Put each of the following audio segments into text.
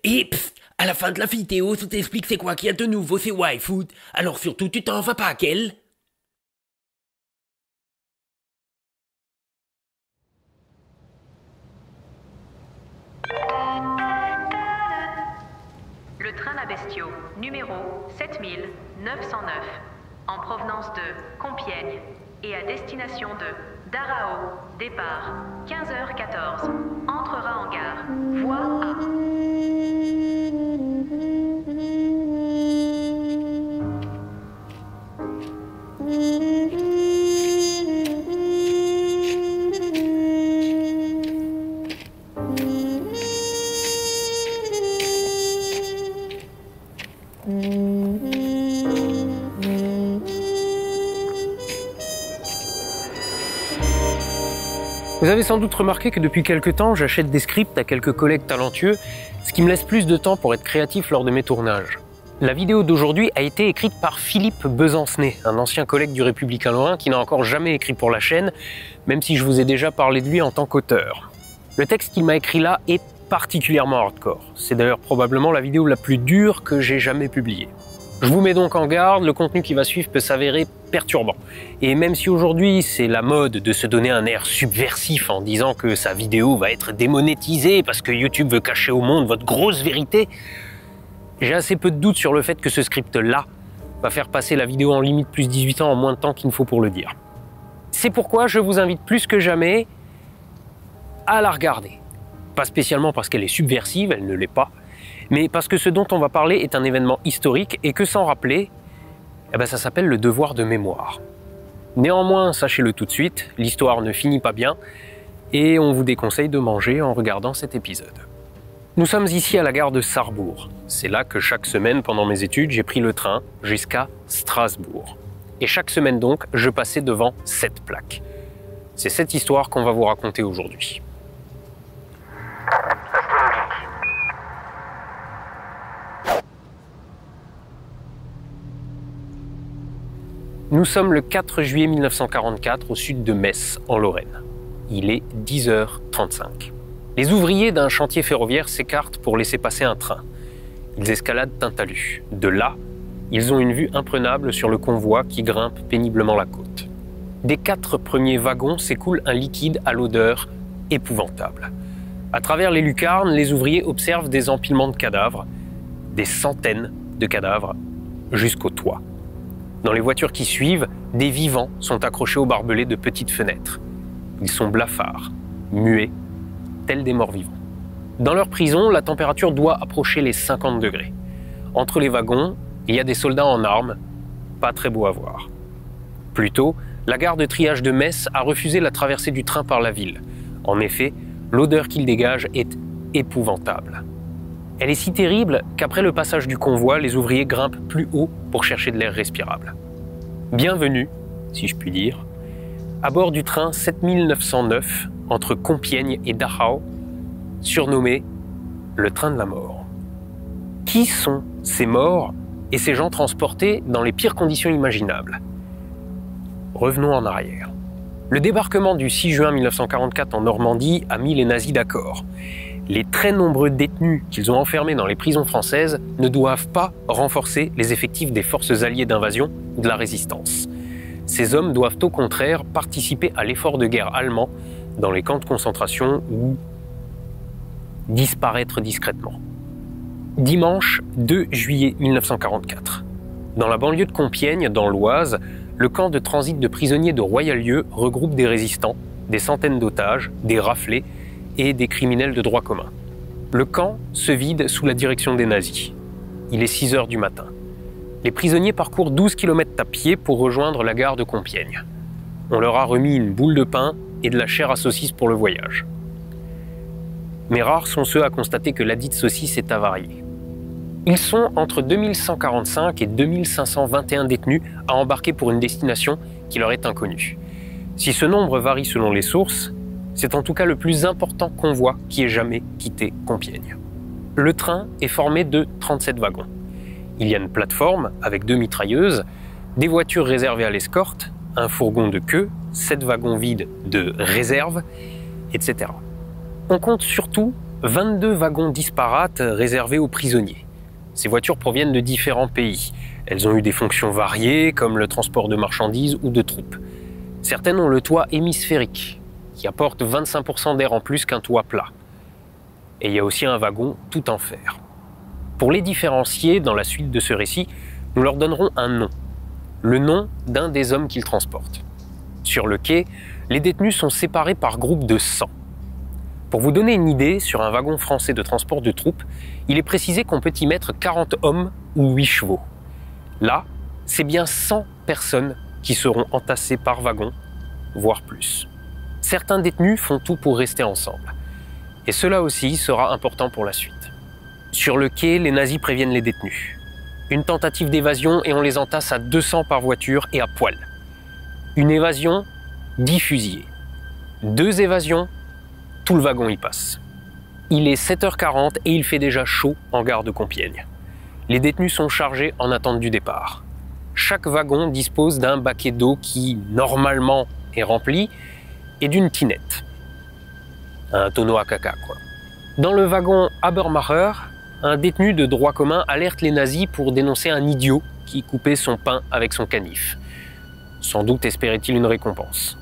Et pfft, à la fin de la vidéo, ça t'explique c'est quoi qu'il y a de nouveau, c'est YFood. Alors surtout, tu t'en vas pas à quel? Le train à bestiaux, numéro 7909, en provenance de Compiègne et à destination de Darao, départ 15h14, entrera en gare, voie A. Vous avez sans doute remarqué que depuis quelques temps, j'achète des scripts à quelques collègues talentueux, ce qui me laisse plus de temps pour être créatif lors de mes tournages. La vidéo d'aujourd'hui a été écrite par Philippe Besancenay, un ancien collègue du Républicain Lorrain qui n'a encore jamais écrit pour la chaîne, même si je vous ai déjà parlé de lui en tant qu'auteur. Le texte qu'il m'a écrit là est particulièrement hardcore. C'est d'ailleurs probablement la vidéo la plus dure que j'ai jamais publiée. Je vous mets donc en garde, le contenu qui va suivre peut s'avérer perturbant. Et même si aujourd'hui c'est la mode de se donner un air subversif en disant que sa vidéo va être démonétisée parce que YouTube veut cacher au monde votre grosse vérité, j'ai assez peu de doutes sur le fait que ce script-là va faire passer la vidéo en limite plus 18 ans en moins de temps qu'il ne faut pour le dire. C'est pourquoi je vous invite plus que jamais à la regarder. Pas spécialement parce qu'elle est subversive, elle ne l'est pas, mais parce que ce dont on va parler est un événement historique et que s'en rappeler, ça s'appelle le devoir de mémoire. Néanmoins, sachez-le tout de suite, l'histoire ne finit pas bien et on vous déconseille de manger en regardant cet épisode. Nous sommes ici à la gare de Sarrebourg. C'est là que chaque semaine pendant mes études, j'ai pris le train jusqu'à Strasbourg. Et chaque semaine donc, je passais devant cette plaque. C'est cette histoire qu'on va vous raconter aujourd'hui. Nous sommes le 4 juillet 1944 au sud de Metz, en Lorraine. Il est 10h35. Les ouvriers d'un chantier ferroviaire s'écartent pour laisser passer un train. Ils escaladent un talus. De là, ils ont une vue imprenable sur le convoi qui grimpe péniblement la côte. Des 4 premiers wagons s'écoule un liquide à l'odeur épouvantable. À travers les lucarnes, les ouvriers observent des empilements de cadavres, des centaines de cadavres, jusqu'au toit. Dans les voitures qui suivent, des vivants sont accrochés aux barbelés de petites fenêtres. Ils sont blafards, muets, tels des morts-vivants. Dans leur prison, la température doit approcher les 50 degrés. Entre les wagons, il y a des soldats en armes, pas très beaux à voir. Plus tôt, la gare de triage de Metz a refusé la traversée du train par la ville. En effet, l'odeur qu'il dégage est épouvantable. Elle est si terrible qu'après le passage du convoi, les ouvriers grimpent plus haut pour chercher de l'air respirable. Bienvenue, si je puis dire, à bord du train 7909 entre Compiègne et Dachau, surnommé le train de la mort. Qui sont ces morts et ces gens transportés dans les pires conditions imaginables? Revenons en arrière. Le débarquement du 6 juin 1944 en Normandie a mis les nazis d'accord. Les très nombreux détenus qu'ils ont enfermés dans les prisons françaises ne doivent pas renforcer les effectifs des forces alliées d'invasion ou de la résistance. Ces hommes doivent au contraire participer à l'effort de guerre allemand dans les camps de concentration ou disparaître discrètement. Dimanche 2 juillet 1944. Dans la banlieue de Compiègne, dans l'Oise, le camp de transit de prisonniers de Royal-Lieu regroupe des résistants, des centaines d'otages, des raflés et des criminels de droit commun. Le camp se vide sous la direction des nazis. Il est 6 heures du matin. Les prisonniers parcourent 12 km à pied pour rejoindre la gare de Compiègne. On leur a remis une boule de pain et de la chair à saucisse pour le voyage. Mais rares sont ceux à constater que ladite saucisse est avariée. Ils sont entre 2145 et 2521 détenus à embarquer pour une destination qui leur est inconnue. Si ce nombre varie selon les sources, c'est en tout cas le plus important convoi qui ait jamais quitté Compiègne. Le train est formé de 37 wagons. Il y a une plateforme avec 2 mitrailleuses, des voitures réservées à l'escorte, un fourgon de queue, 7 wagons vides de réserve, etc. On compte surtout 22 wagons disparates réservés aux prisonniers. Ces voitures proviennent de différents pays. Elles ont eu des fonctions variées, comme le transport de marchandises ou de troupes. Certaines ont le toit hémisphérique, qui apporte 25% d'air en plus qu'un toit plat. Et il y a aussi un wagon tout en fer. Pour les différencier dans la suite de ce récit, nous leur donnerons un nom. Le nom d'un des hommes qu'ils transportent. Sur le quai, les détenus sont séparés par groupe de 100. Pour vous donner une idée, sur un wagon français de transport de troupes, il est précisé qu'on peut y mettre 40 hommes ou 8 chevaux. Là, c'est bien 100 personnes qui seront entassées par wagon, voire plus. Certains détenus font tout pour rester ensemble. Et cela aussi sera important pour la suite. Sur le quai, les nazis préviennent les détenus. Une tentative d'évasion et on les entasse à 200 par voiture et à poil. Une évasion, 10 fusillés. 2 évasions, tout le wagon y passe. Il est 7h40 et il fait déjà chaud en gare de Compiègne. Les détenus sont chargés en attente du départ. Chaque wagon dispose d'un baquet d'eau qui, normalement, est rempli et d'une tinette. Un tonneau à caca, quoi. Dans le wagon Habermacher, un détenu de droit commun alerte les nazis pour dénoncer un idiot qui coupait son pain avec son canif. Sans doute espérait-il une récompense.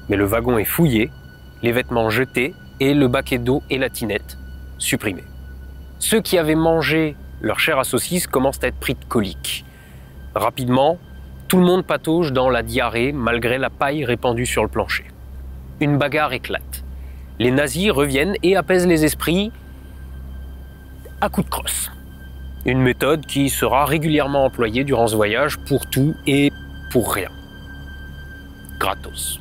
Mais le wagon est fouillé, les vêtements jetés et le baquet d'eau et la tinette supprimés. Ceux qui avaient mangé leur chair à saucisse commencent à être pris de colique. Rapidement, tout le monde patauge dans la diarrhée malgré la paille répandue sur le plancher. Une bagarre éclate. Les nazis reviennent et apaisent les esprits à coups de crosse. Une méthode qui sera régulièrement employée durant ce voyage pour tout et pour rien. Gratos.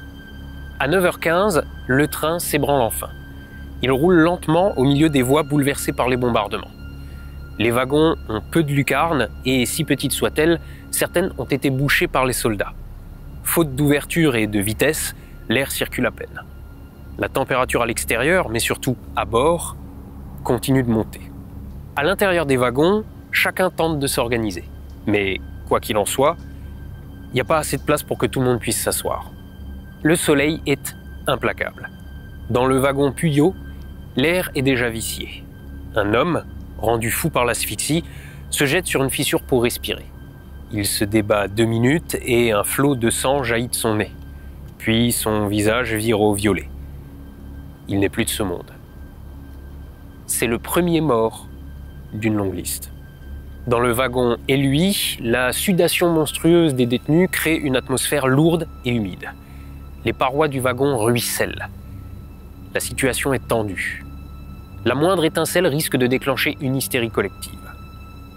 À 9h15, le train s'ébranle enfin. Il roule lentement au milieu des voies bouleversées par les bombardements. Les wagons ont peu de lucarnes et, si petites soient-elles, certaines ont été bouchées par les soldats. Faute d'ouverture et de vitesse, l'air circule à peine. La température à l'extérieur, mais surtout à bord, continue de monter. À l'intérieur des wagons, chacun tente de s'organiser. Mais, quoi qu'il en soit, il n'y a pas assez de place pour que tout le monde puisse s'asseoir. Le soleil est implacable. Dans le wagon Puyot, l'air est déjà vicié. Un homme, rendu fou par l'asphyxie, se jette sur une fissure pour respirer. Il se débat 2 minutes et un flot de sang jaillit de son nez. Puis son visage vire au violet. Il n'est plus de ce monde. C'est le premier mort d'une longue liste. Dans le wagon et lui, la sudation monstrueuse des détenus crée une atmosphère lourde et humide. Les parois du wagon ruissellent. La situation est tendue. La moindre étincelle risque de déclencher une hystérie collective.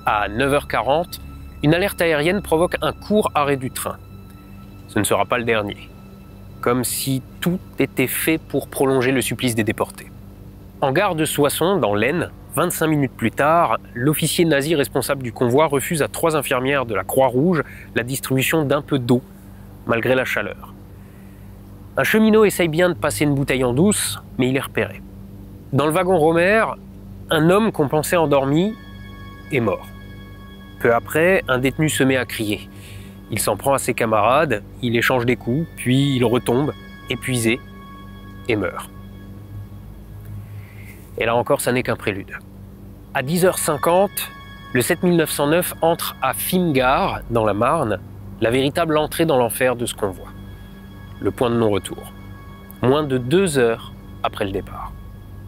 À 9h40, une alerte aérienne provoque un court arrêt du train. Ce ne sera pas le dernier. Comme si tout était fait pour prolonger le supplice des déportés. En gare de Soissons, dans l'Aisne, 25 minutes plus tard, l'officier nazi responsable du convoi refuse à 3 infirmières de la Croix-Rouge la distribution d'un peu d'eau, malgré la chaleur. Un cheminot essaye bien de passer une bouteille en douce, mais il est repéré. Dans le wagon Romer, un homme qu'on pensait endormi est mort. Peu après, un détenu se met à crier. Il s'en prend à ses camarades, il échange des coups, puis il retombe, épuisé, et meurt. Et là encore, ça n'est qu'un prélude. À 10h50, le 7909 entre à Fimgare, dans la Marne, la véritable entrée dans l'enfer de ce convoi. Le point de non-retour. Moins de 2 heures après le départ.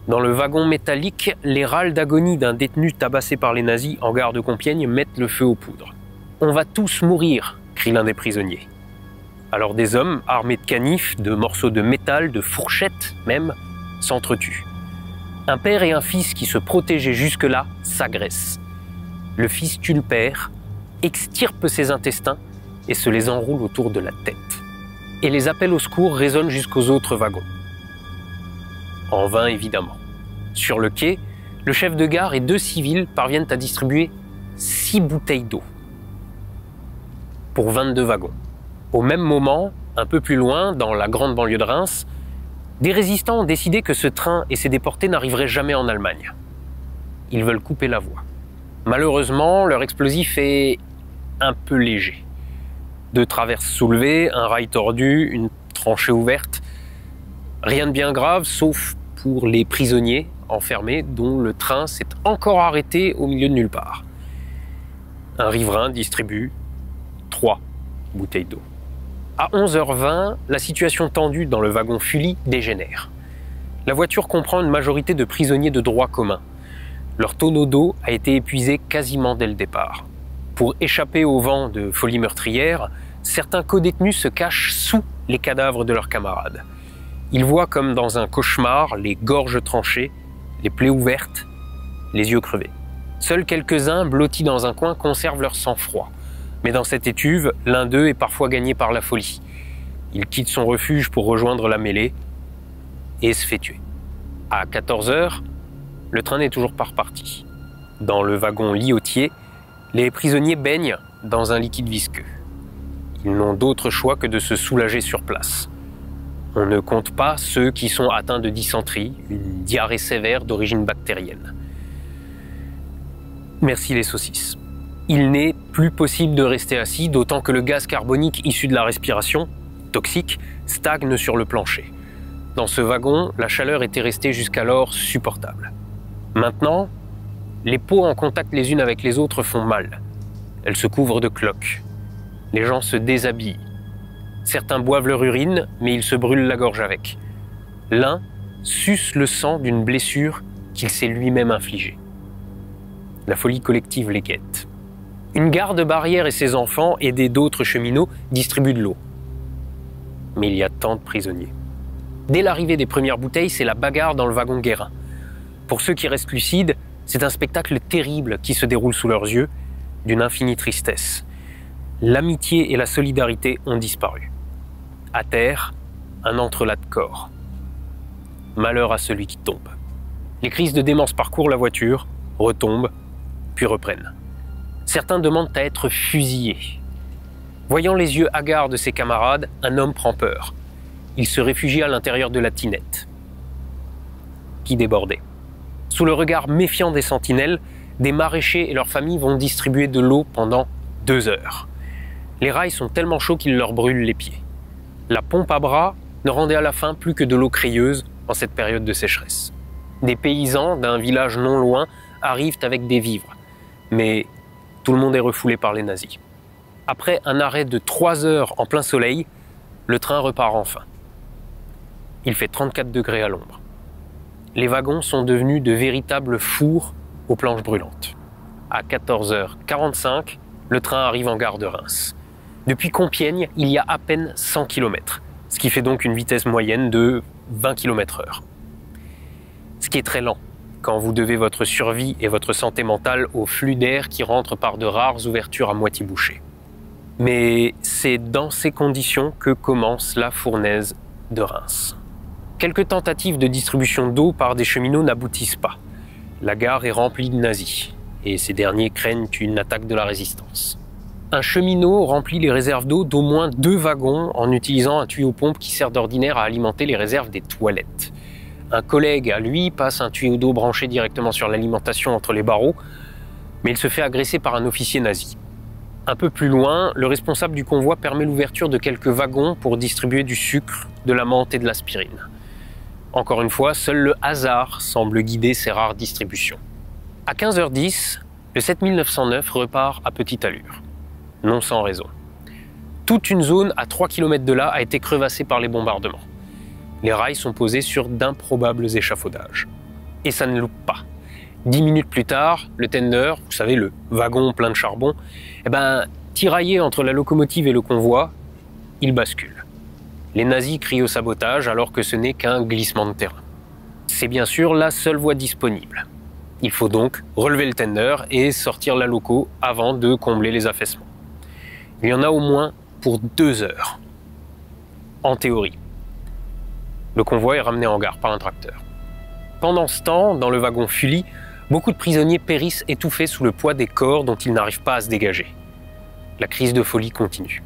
Dans le wagon métallique, les râles d'agonie d'un détenu tabassé par les nazis en gare de Compiègne mettent le feu aux poudres. « On va tous mourir !» crie l'un des prisonniers. Alors des hommes, armés de canifs, de morceaux de métal, de fourchettes même, s'entretuent. Un père et un fils qui se protégeaient jusque-là s'agressent. Le fils tue le père, extirpe ses intestins et se les enroule autour de la tête. Et les appels au secours résonnent jusqu'aux autres wagons. En vain, évidemment. Sur le quai, le chef de gare et 2 civils parviennent à distribuer 6 bouteilles d'eau pour 22 wagons. Au même moment, un peu plus loin, dans la grande banlieue de Reims, des résistants ont décidé que ce train et ses déportés n'arriveraient jamais en Allemagne. Ils veulent couper la voie. Malheureusement, leur explosif est un peu léger. 2 traverses soulevées, un rail tordu, une tranchée ouverte. Rien de bien grave, sauf pour les prisonniers enfermés dont le train s'est encore arrêté au milieu de nulle part. Un riverain distribue 3 bouteilles d'eau. À 11h20, la situation tendue dans le wagon Fully dégénère. La voiture comprend une majorité de prisonniers de droit commun. Leur tonneau d'eau a été épuisé quasiment dès le départ. Pour échapper au vent de folie meurtrière, certains codétenus se cachent sous les cadavres de leurs camarades. Ils voient comme dans un cauchemar les gorges tranchées, les plaies ouvertes, les yeux crevés. Seuls quelques-uns, blottis dans un coin, conservent leur sang-froid. Mais dans cette étuve, l'un d'eux est parfois gagné par la folie. Il quitte son refuge pour rejoindre la mêlée et se fait tuer. À 14h, le train n'est toujours pas reparti. Dans le wagon liotier, les prisonniers baignent dans un liquide visqueux. Ils n'ont d'autre choix que de se soulager sur place. On ne compte pas ceux qui sont atteints de dysenterie, une diarrhée sévère d'origine bactérienne. Merci les saucisses. Il n'est plus possible de rester assis, d'autant que le gaz carbonique issu de la respiration, toxique, stagne sur le plancher. Dans ce wagon, la chaleur était restée jusqu'alors supportable. Maintenant, les peaux en contact les unes avec les autres font mal. Elles se couvrent de cloques. Les gens se déshabillent. Certains boivent leur urine, mais ils se brûlent la gorge avec. L'un suce le sang d'une blessure qu'il s'est lui-même infligée. La folie collective les guette. Une garde-barrière et ses enfants, aidés d'autres cheminots, distribuent de l'eau. Mais il y a tant de prisonniers. Dès l'arrivée des premières bouteilles, c'est la bagarre dans le wagon Guérin. Pour ceux qui restent lucides, c'est un spectacle terrible qui se déroule sous leurs yeux, d'une infinie tristesse. L'amitié et la solidarité ont disparu. À terre, un entrelac de corps. Malheur à celui qui tombe. Les crises de démence parcourent la voiture, retombent, puis reprennent. Certains demandent à être fusillés. Voyant les yeux hagards de ses camarades, un homme prend peur. Il se réfugie à l'intérieur de la tinette, qui débordait. Sous le regard méfiant des sentinelles, des maraîchers et leurs familles vont distribuer de l'eau pendant 2 heures. Les rails sont tellement chauds qu'ils leur brûlent les pieds. La pompe à bras ne rendait à la fin plus que de l'eau crayeuse en cette période de sécheresse. Des paysans d'un village non loin arrivent avec des vivres, mais tout le monde est refoulé par les nazis. Après un arrêt de 3 heures en plein soleil, le train repart enfin. Il fait 34 degrés à l'ombre. Les wagons sont devenus de véritables fours aux planches brûlantes. À 14h45, le train arrive en gare de Reims. Depuis Compiègne, il y a à peine 100 km, ce qui fait donc une vitesse moyenne de 20 km/h. Ce qui est très lent, quand vous devez votre survie et votre santé mentale au flux d'air qui rentre par de rares ouvertures à moitié bouchées. Mais c'est dans ces conditions que commence la fournaise de Reims. Quelques tentatives de distribution d'eau par des cheminots n'aboutissent pas. La gare est remplie de nazis, et ces derniers craignent une attaque de la résistance. Un cheminot remplit les réserves d'eau d'au moins 2 wagons en utilisant un tuyau-pompe qui sert d'ordinaire à alimenter les réserves des toilettes. Un collègue, à lui, passe un tuyau d'eau branché directement sur l'alimentation entre les barreaux, mais il se fait agresser par un officier nazi. Un peu plus loin, le responsable du convoi permet l'ouverture de quelques wagons pour distribuer du sucre, de la menthe et de l'aspirine. Encore une fois, seul le hasard semble guider ces rares distributions. À 15h10, le 7909 repart à petite allure. Non sans raison. Toute une zone à 3 km de là a été crevassée par les bombardements. Les rails sont posés sur d'improbables échafaudages. Et ça ne loupe pas. 10 minutes plus tard, le tender, vous savez, le wagon plein de charbon, tiraillé entre la locomotive et le convoi, il bascule. Les nazis crient au sabotage alors que ce n'est qu'un glissement de terrain. C'est bien sûr la seule voie disponible. Il faut donc relever le tender et sortir la loco avant de combler les affaissements. Il y en a au moins pour 2 heures. En théorie. Le convoi est ramené en gare par un tracteur. Pendant ce temps, dans le wagon Fully, beaucoup de prisonniers périssent étouffés sous le poids des corps dont ils n'arrivent pas à se dégager. La crise de folie continue.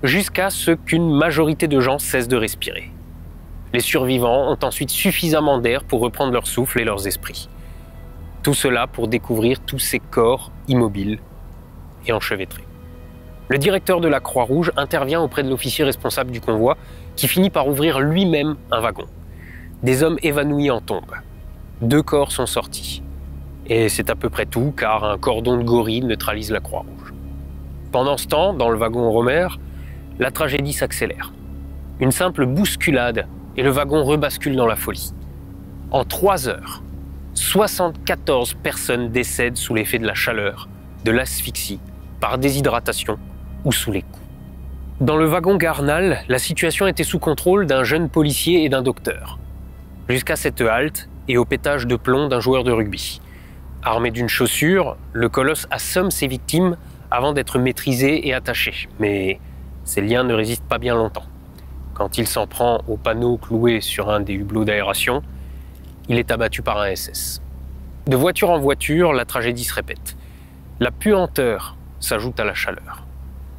Jusqu'à ce qu'une majorité de gens cessent de respirer. Les survivants ont ensuite suffisamment d'air pour reprendre leur souffle et leurs esprits. Tout cela pour découvrir tous ces corps immobiles et enchevêtrés. Le directeur de la Croix-Rouge intervient auprès de l'officier responsable du convoi qui finit par ouvrir lui-même un wagon. Des hommes évanouis en tombent. 2 corps sont sortis. Et c'est à peu près tout, car un cordon de gorille neutralise la Croix-Rouge. Pendant ce temps, dans le wagon Romer, la tragédie s'accélère. Une simple bousculade et le wagon rebascule dans la folie. En 3 heures, 74 personnes décèdent sous l'effet de la chaleur, de l'asphyxie, par déshydratation ou sous les coups. Dans le wagon Garnal, la situation était sous contrôle d'un jeune policier et d'un docteur. Jusqu'à cette halte et au pétage de plomb d'un joueur de rugby. Armé d'une chaussure, le colosse assomme ses victimes avant d'être maîtrisé et attaché. Mais ces liens ne résistent pas bien longtemps. Quand il s'en prend au panneau cloué sur un des hublots d'aération, il est abattu par un SS. De voiture en voiture, la tragédie se répète. La puanteur s'ajoute à la chaleur.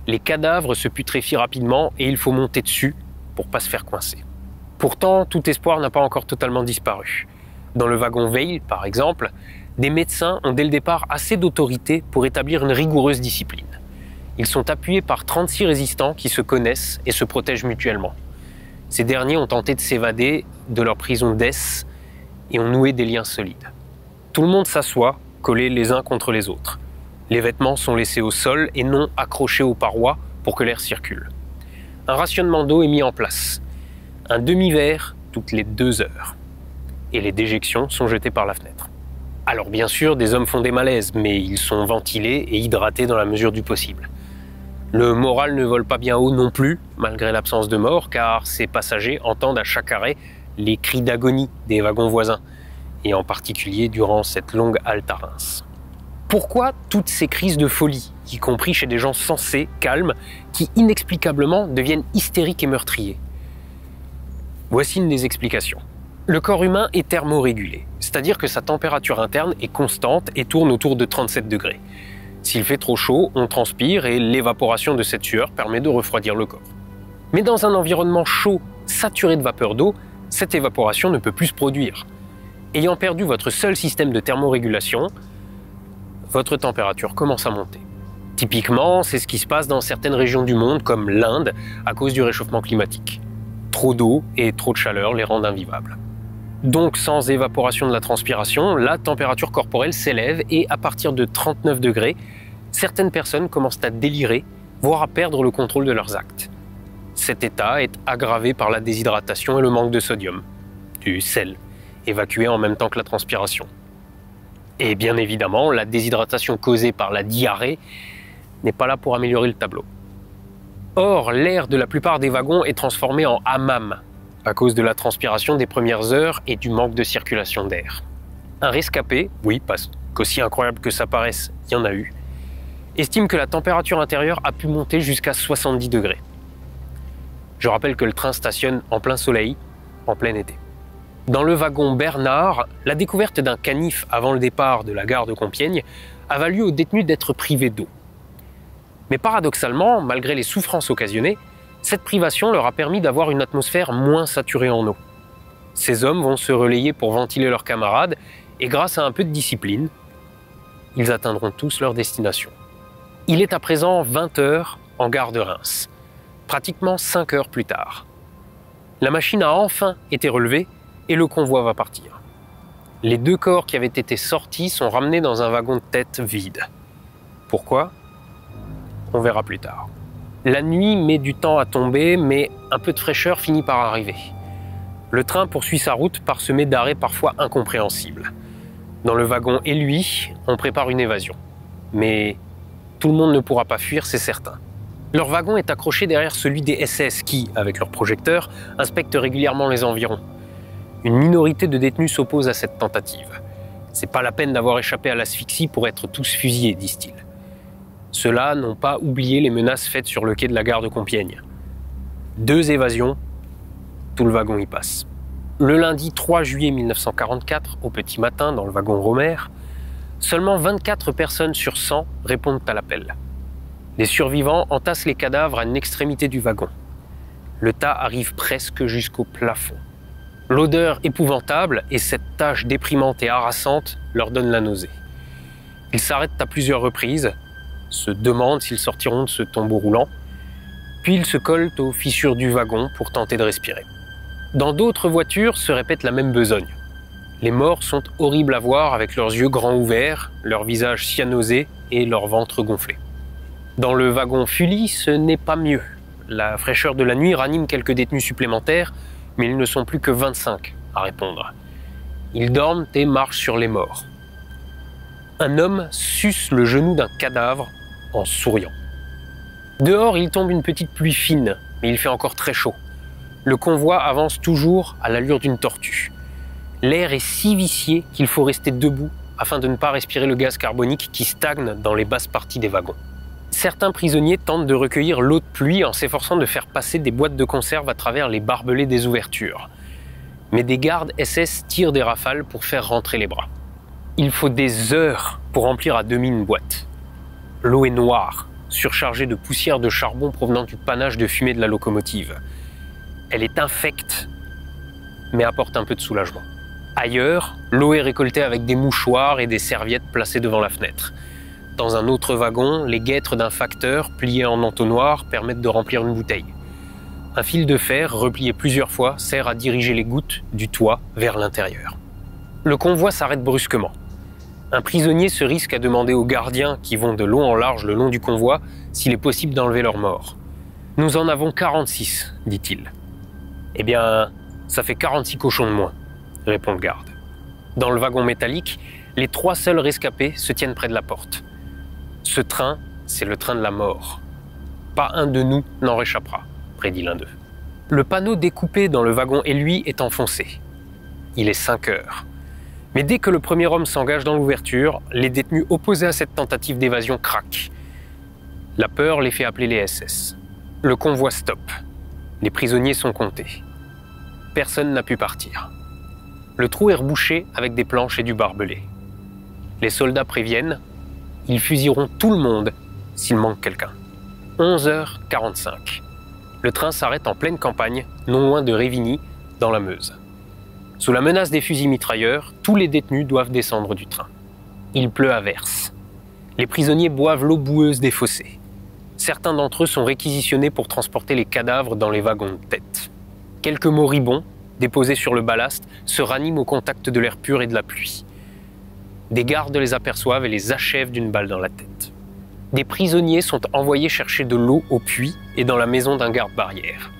Les cadavres se putréfient rapidement et il faut monter dessus pour ne pas se faire coincer. Pourtant, tout espoir n'a pas encore totalement disparu. Dans le wagon Veil, par exemple, des médecins ont dès le départ assez d'autorité pour établir une rigoureuse discipline. Ils sont appuyés par 36 résistants qui se connaissent et se protègent mutuellement. Ces derniers ont tenté de s'évader de leur prison d'Es et ont noué des liens solides. Tout le monde s'assoit, collés les uns contre les autres. Les vêtements sont laissés au sol et non accrochés aux parois pour que l'air circule. Un rationnement d'eau est mis en place. Un demi-verre toutes les 2 heures. Et les déjections sont jetées par la fenêtre. Alors bien sûr, des hommes font des malaises, mais ils sont ventilés et hydratés dans la mesure du possible. Le moral ne vole pas bien haut non plus, malgré l'absence de mort, car ces passagers entendent à chaque arrêt les cris d'agonie des wagons voisins, et en particulier durant cette longue halte à Reims. Pourquoi toutes ces crises de folie, y compris chez des gens sensés, calmes, qui inexplicablement deviennent hystériques et meurtriers? Voici une des explications. Le corps humain est thermorégulé, c'est-à-dire que sa température interne est constante et tourne autour de 37 degrés. S'il fait trop chaud, on transpire et l'évaporation de cette sueur permet de refroidir le corps. Mais dans un environnement chaud, saturé de vapeur d'eau, cette évaporation ne peut plus se produire. Ayant perdu votre seul système de thermorégulation, votre température commence à monter. Typiquement, c'est ce qui se passe dans certaines régions du monde, comme l'Inde, à cause du réchauffement climatique. Trop d'eau et trop de chaleur les rendent invivables. Donc, sans évaporation de la transpiration, la température corporelle s'élève et à partir de 39 degrés, certaines personnes commencent à délirer, voire à perdre le contrôle de leurs actes. Cet état est aggravé par la déshydratation et le manque de sodium, du sel, évacué en même temps que la transpiration. Et bien évidemment, la déshydratation causée par la diarrhée n'est pas là pour améliorer le tableau. Or, l'air de la plupart des wagons est transformé en hammam, à cause de la transpiration des premières heures et du manque de circulation d'air. Un rescapé, oui, parce qu'aussi incroyable que ça paraisse, il y en a eu, estime que la température intérieure a pu monter jusqu'à 70 degrés. Je rappelle que le train stationne en plein soleil, en plein été. Dans le wagon Bernard, la découverte d'un canif avant le départ de la gare de Compiègne a valu aux détenus d'être privés d'eau. Mais paradoxalement, malgré les souffrances occasionnées, cette privation leur a permis d'avoir une atmosphère moins saturée en eau. Ces hommes vont se relayer pour ventiler leurs camarades et grâce à un peu de discipline, ils atteindront tous leur destination. Il est à présent 20 heures en gare de Reims, pratiquement 5 heures plus tard. La machine a enfin été relevée et le convoi va partir. Les 2 corps qui avaient été sortis sont ramenés dans un wagon de tête vide. Pourquoi ? On verra plus tard. La nuit met du temps à tomber, mais un peu de fraîcheur finit par arriver. Le train poursuit sa route parsemée d'arrêts parfois incompréhensibles. Dans le wagon et lui, on prépare une évasion. Mais tout le monde ne pourra pas fuir, c'est certain. Leur wagon est accroché derrière celui des SS qui, avec leurs projecteurs, inspectent régulièrement les environs. Une minorité de détenus s'oppose à cette tentative. C'est pas la peine d'avoir échappé à l'asphyxie pour être tous fusillés, disent-ils. Ceux-là n'ont pas oublié les menaces faites sur le quai de la gare de Compiègne. 2 évasions, tout le wagon y passe. Le lundi 3 juillet 1944, au petit matin, dans le wagon Romer, seulement 24 personnes sur 100 répondent à l'appel. Les survivants entassent les cadavres à une extrémité du wagon. Le tas arrive presque jusqu'au plafond. L'odeur épouvantable et cette tache déprimante et harassante leur donnent la nausée. Ils s'arrêtent à plusieurs reprises, se demandent s'ils sortiront de ce tombeau roulant, puis ils se collent aux fissures du wagon pour tenter de respirer. Dans d'autres voitures se répète la même besogne. Les morts sont horribles à voir avec leurs yeux grands ouverts, leur visage cyanosé et leur ventre gonflé. Dans le wagon Fully, ce n'est pas mieux. La fraîcheur de la nuit ranime quelques détenus supplémentaires, mais ils ne sont plus que 25 à répondre. Ils dorment et marchent sur les morts. Un homme suce le genou d'un cadavre en souriant. Dehors, il tombe une petite pluie fine, mais il fait encore très chaud. Le convoi avance toujours à l'allure d'une tortue. L'air est si vicié qu'il faut rester debout afin de ne pas respirer le gaz carbonique qui stagne dans les basses parties des wagons. Certains prisonniers tentent de recueillir l'eau de pluie en s'efforçant de faire passer des boîtes de conserve à travers les barbelés des ouvertures. Mais des gardes SS tirent des rafales pour faire rentrer les bras. Il faut des heures pour remplir à demi une boîte. L'eau est noire, surchargée de poussière de charbon provenant du panache de fumée de la locomotive. Elle est infecte, mais apporte un peu de soulagement. Ailleurs, l'eau est récoltée avec des mouchoirs et des serviettes placées devant la fenêtre. Dans un autre wagon, les guêtres d'un facteur, pliées en entonnoir, permettent de remplir une bouteille. Un fil de fer, replié plusieurs fois, sert à diriger les gouttes du toit vers l'intérieur. Le convoi s'arrête brusquement. Un prisonnier se risque à demander aux gardiens qui vont de long en large le long du convoi s'il est possible d'enlever leurs morts. « Nous en avons 46, dit-il. »« Eh bien, ça fait 46 cochons de moins, » répond le garde. Dans le wagon métallique, les 3 seuls rescapés se tiennent près de la porte. Ce train, c'est le train de la mort. Pas un de nous n'en réchappera, prédit l'un d'eux. Le panneau découpé dans le wagon et lui est enfoncé. Il est 5 heures. Mais dès que le premier homme s'engage dans l'ouverture, les détenus opposés à cette tentative d'évasion craquent. La peur les fait appeler les SS. Le convoi stoppe. Les prisonniers sont comptés. Personne n'a pu partir. Le trou est rebouché avec des planches et du barbelé. Les soldats préviennent, ils fusilleront tout le monde s'il manque quelqu'un. 11h45. Le train s'arrête en pleine campagne, non loin de Révigny, dans la Meuse. Sous la menace des fusils mitrailleurs, tous les détenus doivent descendre du train. Il pleut à verse. Les prisonniers boivent l'eau boueuse des fossés. Certains d'entre eux sont réquisitionnés pour transporter les cadavres dans les wagons de tête. Quelques moribonds, déposés sur le ballast, se raniment au contact de l'air pur et de la pluie. Des gardes les aperçoivent et les achèvent d'une balle dans la tête. Des prisonniers sont envoyés chercher de l'eau au puits et dans la maison d'un garde-barrière.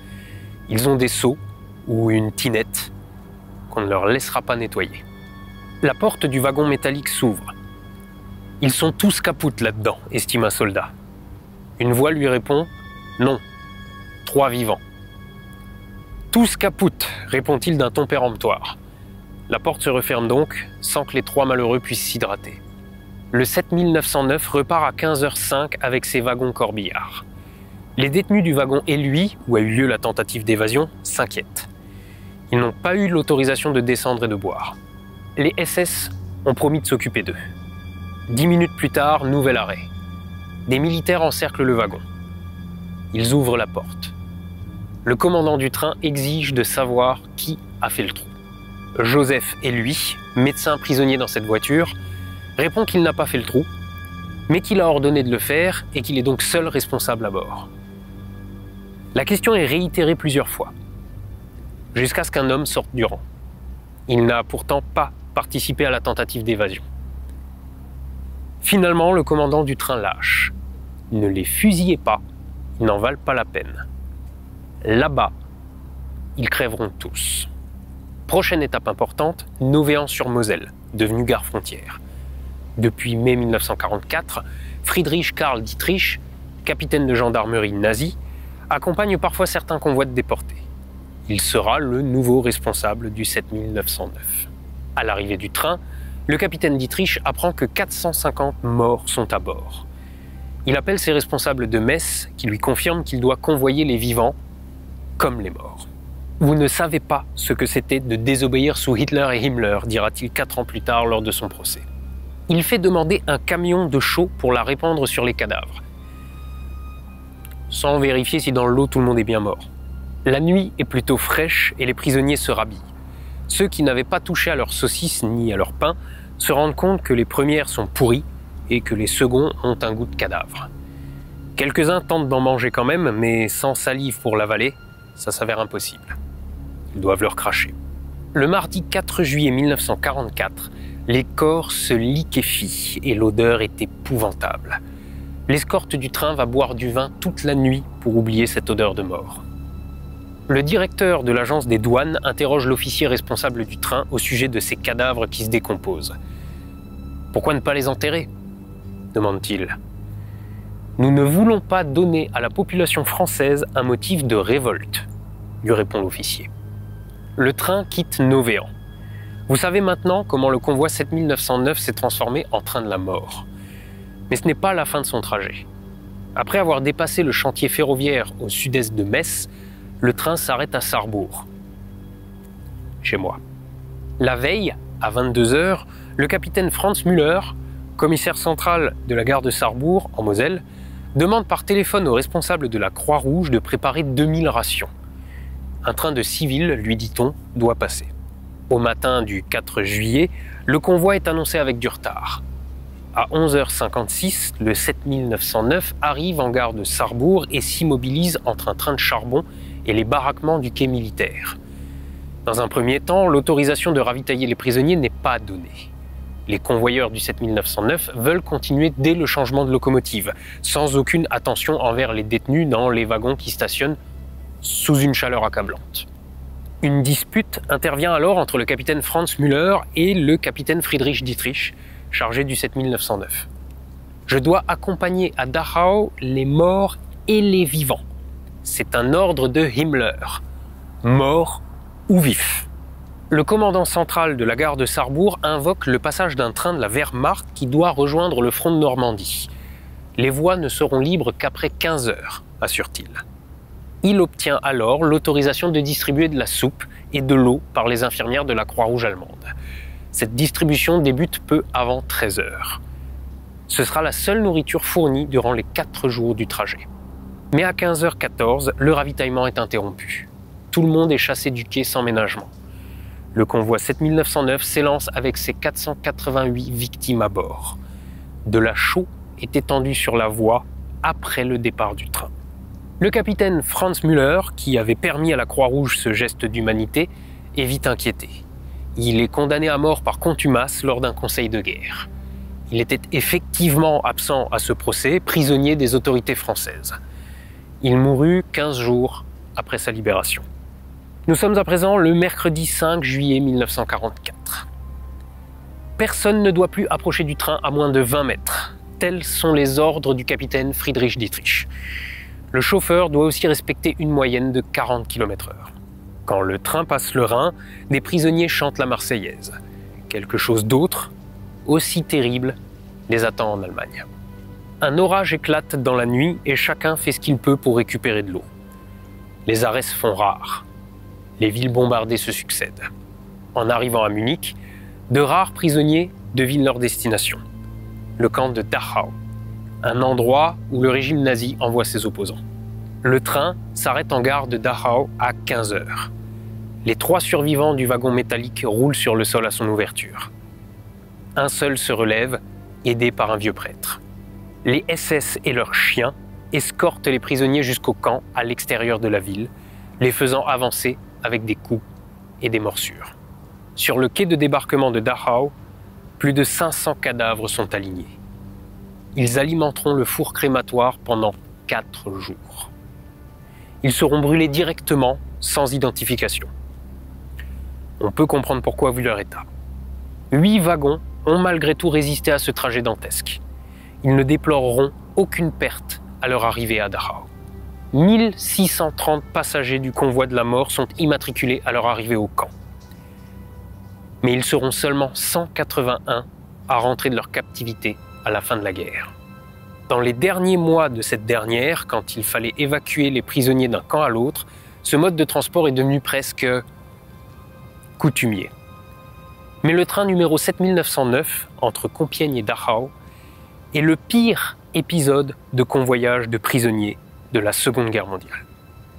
Ils ont des seaux ou une tinette qu'on ne leur laissera pas nettoyer. La porte du wagon métallique s'ouvre. « Ils sont tous capoutes là-dedans », estime un soldat. Une voix lui répond « Non, 3 vivants ». « Tous capoutes », répond-il d'un ton péremptoire. La porte se referme donc, sans que les 3 malheureux puissent s'hydrater. Le 7909 repart à 15h05 avec ses wagons corbillards. Les détenus du wagon et lui, où a eu lieu la tentative d'évasion, s'inquiètent. Ils n'ont pas eu l'autorisation de descendre et de boire. Les SS ont promis de s'occuper d'eux. 10 minutes plus tard, nouvel arrêt. Des militaires encerclent le wagon. Ils ouvrent la porte. Le commandant du train exige de savoir qui a fait le trou. Joseph et lui, médecin prisonnier dans cette voiture, répond qu'il n'a pas fait le trou, mais qu'il a ordonné de le faire et qu'il est donc seul responsable à bord. La question est réitérée plusieurs fois, jusqu'à ce qu'un homme sorte du rang. Il n'a pourtant pas participé à la tentative d'évasion. Finalement, le commandant du train lâche. Ne les fusillez pas, ils n'en valent pas la peine. Là-bas, ils crèveront tous. Prochaine étape importante, Novéan-sur-Moselle, devenue gare frontière. Depuis mai 1944, Friedrich Karl Dietrich, capitaine de gendarmerie nazi, accompagne parfois certains convois de déportés. Il sera le nouveau responsable du 7909. À l'arrivée du train, le capitaine Dietrich apprend que 450 morts sont à bord. Il appelle ses responsables de Metz qui lui confirment qu'il doit convoyer les vivants comme les morts. Vous ne savez pas ce que c'était de désobéir sous Hitler et Himmler, dira-t-il 4 ans plus tard lors de son procès. Il fait demander un camion de chaux pour la répandre sur les cadavres, sans vérifier si dans l'eau tout le monde est bien mort. La nuit est plutôt fraîche et les prisonniers se rhabillent. Ceux qui n'avaient pas touché à leurs saucisses ni à leur pain se rendent compte que les premières sont pourries et que les seconds ont un goût de cadavre. Quelques-uns tentent d'en manger quand même, mais sans salive pour l'avaler, ça s'avère impossible. Ils doivent leur cracher. Le mardi 4 juillet 1944, les corps se liquéfient et l'odeur est épouvantable. L'escorte du train va boire du vin toute la nuit pour oublier cette odeur de mort. Le directeur de l'agence des douanes interroge l'officier responsable du train au sujet de ces cadavres qui se décomposent. « Pourquoi ne pas les enterrer ?» demande-t-il. « Nous ne voulons pas donner à la population française un motif de révolte », lui répond l'officier. Le train quitte Novéan. Vous savez maintenant comment le convoi 7909 s'est transformé en train de la mort. Mais ce n'est pas la fin de son trajet. Après avoir dépassé le chantier ferroviaire au sud-est de Metz, le train s'arrête à Sarrebourg, chez moi. La veille, à 22 h, le capitaine Franz Müller, commissaire central de la gare de Sarrebourg, en Moselle, demande par téléphone au responsable de la Croix-Rouge de préparer 2000 rations. Un train de civils, lui dit-on, doit passer. Au matin du 4 juillet, le convoi est annoncé avec du retard. À 11h56, le 7909 arrive en gare de Sarrebourg et s'immobilise entre un train de charbon et les baraquements du quai militaire. Dans un premier temps, l'autorisation de ravitailler les prisonniers n'est pas donnée. Les convoyeurs du 7909 veulent continuer dès le changement de locomotive, sans aucune attention envers les détenus dans les wagons qui stationnent sous une chaleur accablante. Une dispute intervient alors entre le capitaine Franz Müller et le capitaine Friedrich Dietrich, chargé du 7909. « Je dois accompagner à Dachau les morts et les vivants. C'est un ordre de Himmler. Mort ou vif. » Le commandant central de la gare de Sarrebourg invoque le passage d'un train de la Wehrmacht qui doit rejoindre le front de Normandie. Les voies ne seront libres qu'après 15 heures, assure-t-il. Il obtient alors l'autorisation de distribuer de la soupe et de l'eau par les infirmières de la Croix-Rouge allemande. Cette distribution débute peu avant 13 heures. Ce sera la seule nourriture fournie durant les 4 jours du trajet. Mais à 15h14, le ravitaillement est interrompu. Tout le monde est chassé du quai sans ménagement. Le convoi 7909 s'élance avec ses 488 victimes à bord. De la chaux est étendue sur la voie après le départ du train. Le capitaine Franz Müller, qui avait permis à la Croix-Rouge ce geste d'humanité, est vite inquiété. Il est condamné à mort par contumace lors d'un conseil de guerre. Il était effectivement absent à ce procès, prisonnier des autorités françaises. Il mourut 15 jours après sa libération. Nous sommes à présent le mercredi 5 juillet 1944. Personne ne doit plus approcher du train à moins de 20 mètres. Tels sont les ordres du capitaine Friedrich Dietrich. Le chauffeur doit aussi respecter une moyenne de 40 km/h. Quand le train passe le Rhin, des prisonniers chantent la Marseillaise. Quelque chose d'autre, aussi terrible, les attend en Allemagne. Un orage éclate dans la nuit et chacun fait ce qu'il peut pour récupérer de l'eau. Les arrêts se font rares. Les villes bombardées se succèdent. En arrivant à Munich, de rares prisonniers devinent leur destination. Le camp de Dachau, un endroit où le régime nazi envoie ses opposants. Le train s'arrête en gare de Dachau à 15 heures. Les 3 survivants du wagon métallique roulent sur le sol à son ouverture. Un seul se relève, aidé par un vieux prêtre. Les SS et leurs chiens escortent les prisonniers jusqu'au camp à l'extérieur de la ville, les faisant avancer avec des coups et des morsures. Sur le quai de débarquement de Dachau, plus de 500 cadavres sont alignés. Ils alimenteront le four crématoire pendant 4 jours. Ils seront brûlés directement, sans identification. On peut comprendre pourquoi vu leur état. 8 wagons ont malgré tout résisté à ce trajet dantesque. Ils ne déploreront aucune perte à leur arrivée à Dachau. 1630 passagers du convoi de la mort sont immatriculés à leur arrivée au camp. Mais ils seront seulement 181 à rentrer de leur captivité à la fin de la guerre. Dans les derniers mois de cette dernière, quand il fallait évacuer les prisonniers d'un camp à l'autre, ce mode de transport est devenu presque coutumier. Mais le train numéro 7909, entre Compiègne et Dachau, est le pire épisode de convoyage de prisonniers de la Seconde Guerre mondiale.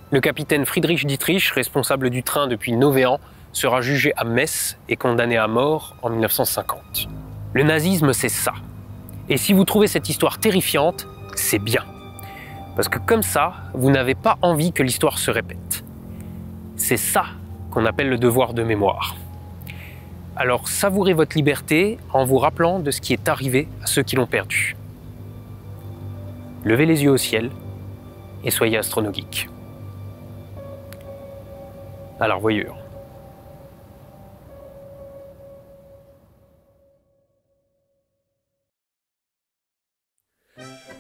Le capitaine Friedrich Dietrich, responsable du train depuis Novéan, sera jugé à Metz et condamné à mort en 1950. Le nazisme, c'est ça. Et si vous trouvez cette histoire terrifiante, c'est bien. Parce que comme ça, vous n'avez pas envie que l'histoire se répète. C'est ça qu'on appelle le devoir de mémoire. Alors savourez votre liberté en vous rappelant de ce qui est arrivé à ceux qui l'ont perdu. Levez les yeux au ciel et soyez astronogeek. À la revoyure.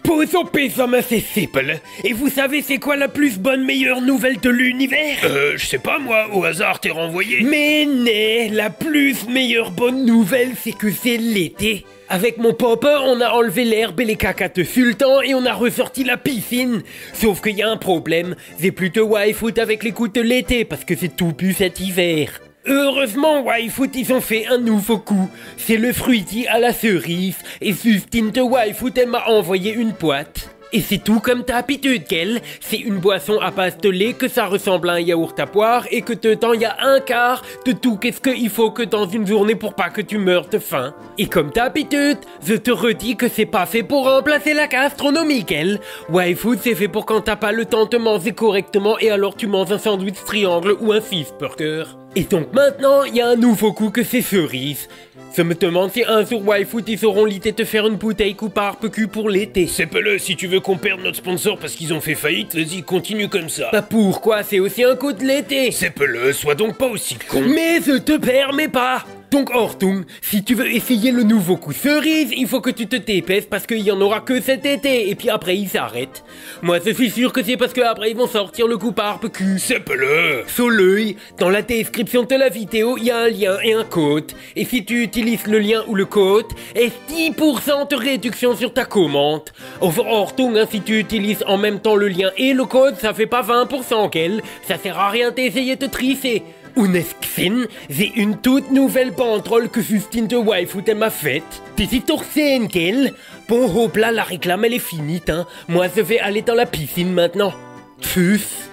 Posons pésame accessible. Et vous savez c'est quoi la plus bonne meilleure nouvelle de l'univers? Je sais pas moi, au hasard t'es renvoyé. Mais la plus meilleure bonne nouvelle c'est que c'est l'été. Avec mon papa, on a enlevé l'herbe et les cacates de sultan et on a ressorti la piscine. Sauf qu'il y a un problème, c'est plutôt waifoot avec les coups de l'été parce que c'est tout pu cet hiver. Heureusement, waifoot, ils ont fait un nouveau coup. C'est le fruity à la cerise. Et Justine de waifoot, elle m'a envoyé une boîte. Et c'est tout comme t'as habitude, qu'elle. C'est une boisson à base de lait que ça ressemble à un yaourt à poire et que dedans il y a un quart de tout qu'est-ce qu'il faut que dans une journée pour pas que tu meurs de faim. Et comme t'as habitude, je te redis que c'est pas fait pour remplacer la gastronomie, qu'elle. waifoot, c'est fait pour quand t'as pas le temps de manger correctement et alors tu manges un sandwich triangle ou un cheeseburger. Et donc maintenant, il y a un nouveau coup que c'est cerise. Je me demande si un jour waifoot ils auront l'idée de faire une bouteille coupe à barbecue pour l'été. C'est pas le, si tu veux qu'on perde notre sponsor parce qu'ils ont fait faillite, vas-y, continue comme ça. Bah pourquoi? C'est aussi un coup de l'été. C'est pas le, sois donc pas aussi con. Mais je te permets pas. Donc Hortung, si tu veux essayer le nouveau coup cerise, il faut que tu te dépêches parce qu'il y en aura que cet été et puis après ils s'arrêtent. Moi je suis sûr que c'est parce qu'après ils vont sortir le coup barbecue. C'est pas le. Sur l'œil, dans la description de la vidéo, il y a un lien et un code. Et si tu utilises le lien ou le code, est 10% de réduction sur ta commande. Hortung, hein, si tu utilises en même temps le lien et le code, ça fait pas 20% qu'elle. Ça sert à rien d'essayer de tricher. Uneskfin, c'est une toute nouvelle banderole que Justine de waifoot elle m'a faite. T'es torcée, qu'elle. Bon, hop là, la réclame elle est finie, hein. Moi je vais aller dans la piscine maintenant. Tchuss.